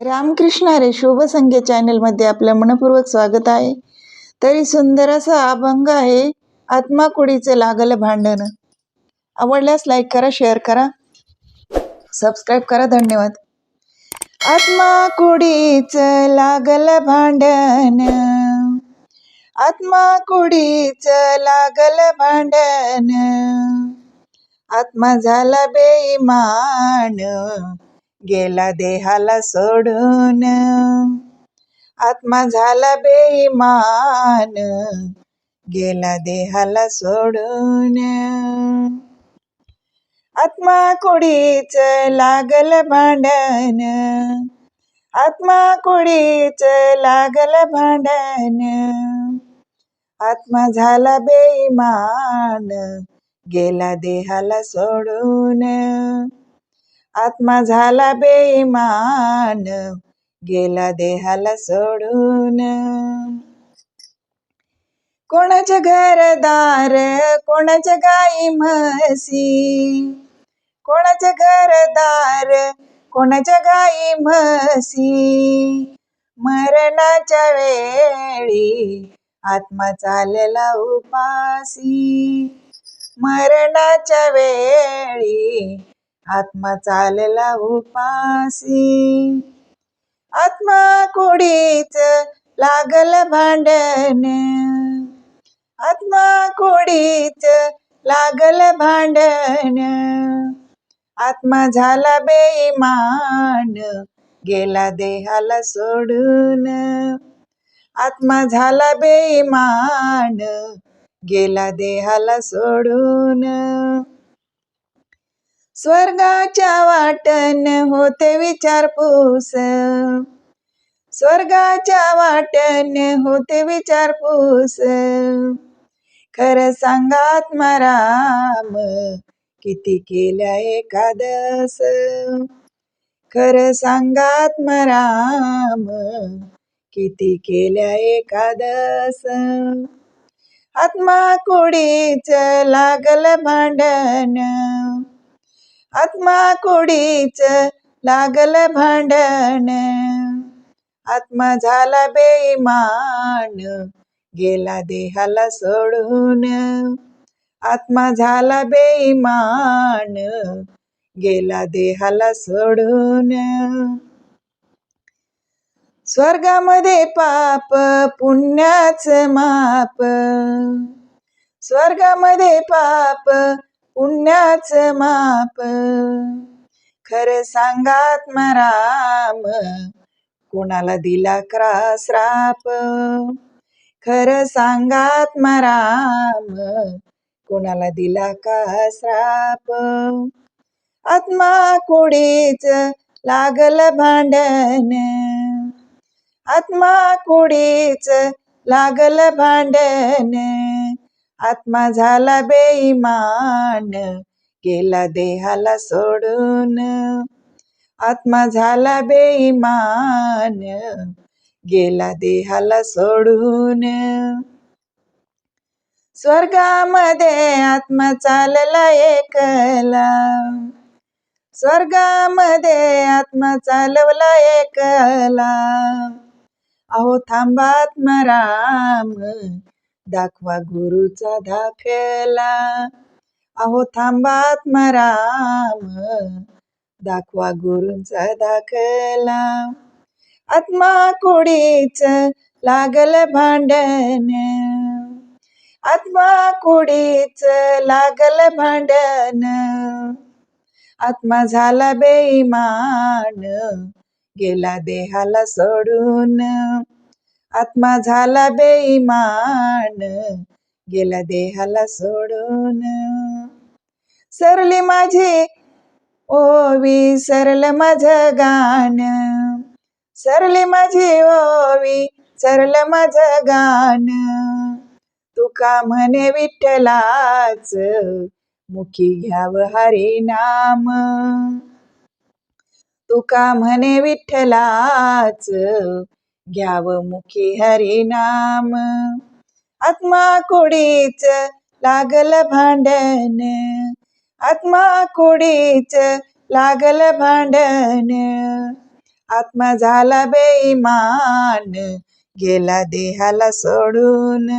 रामकृष्ण हरी शुभसंख्या चॅनलमध्ये आपलं मनपूर्वक स्वागत आहे. तरी सुंदर असा अभंग आहे, आत्मा कुडीचं लागलं भांडण. आवडल्यास लाईक करा, शेअर करा, सबस्क्राईब करा. धन्यवाद. आत्मा कुडीचं लागलं भांडण, आत्मा कुडीचं लागलं भांडण. आत्मा झाला बेईमान, गेला देहाला सोडून. आत्मा झाला बेईमान, गेला देहाला सोडून. आत्मा कुडीच लागल भांडण, आत्मा कुडीच लागल भांडण. आत्मा झाला बेईमान, गेला देहाला सोडून. आत्मा झाला बेईमान, गेला देहाला सोडून. कोणाच्या घरदार, कोणाच्या गाई म्हशी, कोणाच्या घरदार, कोणाच्या गाई म्हशी. मरणाच्या वेळी आत्मा चालला उपासी, मरणाच्या वेळी आत्मा चालला उपासी. आत्मा कुडीच लागल भांडण, आत्मा कुडीच लागल भांडण. आत्मा झाला बेईमान, गेला देहाला सोडून. आत्मा झाला बेईमान, गेला देहाला सोडून. स्वर्गाच्या वाटन होते विचारपूस, स्वर्गाच्या वाटन होते विचारपूस. खरं सांगा आत्माराम, किती केल्या एकादस. खरं सांगा आत्माराम, किती केल्या एकादस. आत्मा कुडीच लागल भांडण, आत्मा कुडीच लागल भांडण. आत्मा झाला बेईमान, गेला देहाला सोडून. आत्मा झाला बेईमान, गेला देहाला सोडून. स्वर्गामध्ये पाप पुण्याचं माप, स्वर्गामध्ये पाप पुण्याचं माप. खरं सांगा आत्माराम, कोणाला दिला श्राप. खरं सांगा आत्माराम, कोणाला दिला का श्राप. आत्मा कुडीच लागल भांडण, आत्मा कुडीच लागल भांडण. आत्मा झाला बेईमान, गेला देहाला सोडून. आत्मा झाला बेईमान, गेला देहाला सोडून. स्वर्गामध्ये आत्मा चालला एकला, स्वर्गामध्ये आत्मा चालवला एकला. अहो थांबा आत्माराम, दाखवा गुरुचा दाखला. अहो थांबा आत्माराम, दाखवा गुरूंचा दाखला. आत्मा कुडीच लागल भांडण, आत्मा कुडीच लागल भांडण. आत्मा झाला बेईमान, गेला देहाला सोडून. आत्मा झाला बेईमान, गेला देहाला सोडून. सरली माझी ओवी, सरल माझं गाणं, सरली माझी ओवी, सरल माझं गाणं. तुका म्हणे विठ्ठलाच, मुखी घ्याव हरी नाम. तुका म्हणे विठ्ठलाच, घ्याव मुखी हरी नाम. आत्मा कुडीच लागल भांडण, आत्मा कुडीच लागल भांडण. आत्मा झाला बेईमान, गेला देहाला सोडून.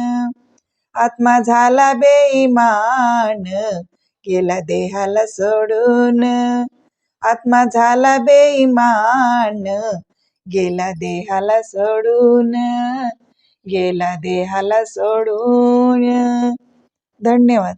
आत्मा झाला बेईमान, गेला देहाला सोडून. आत्मा झाला बेईमान, गेला देहाला सोडून. गेला देहाला सोडून. धन्यवाद.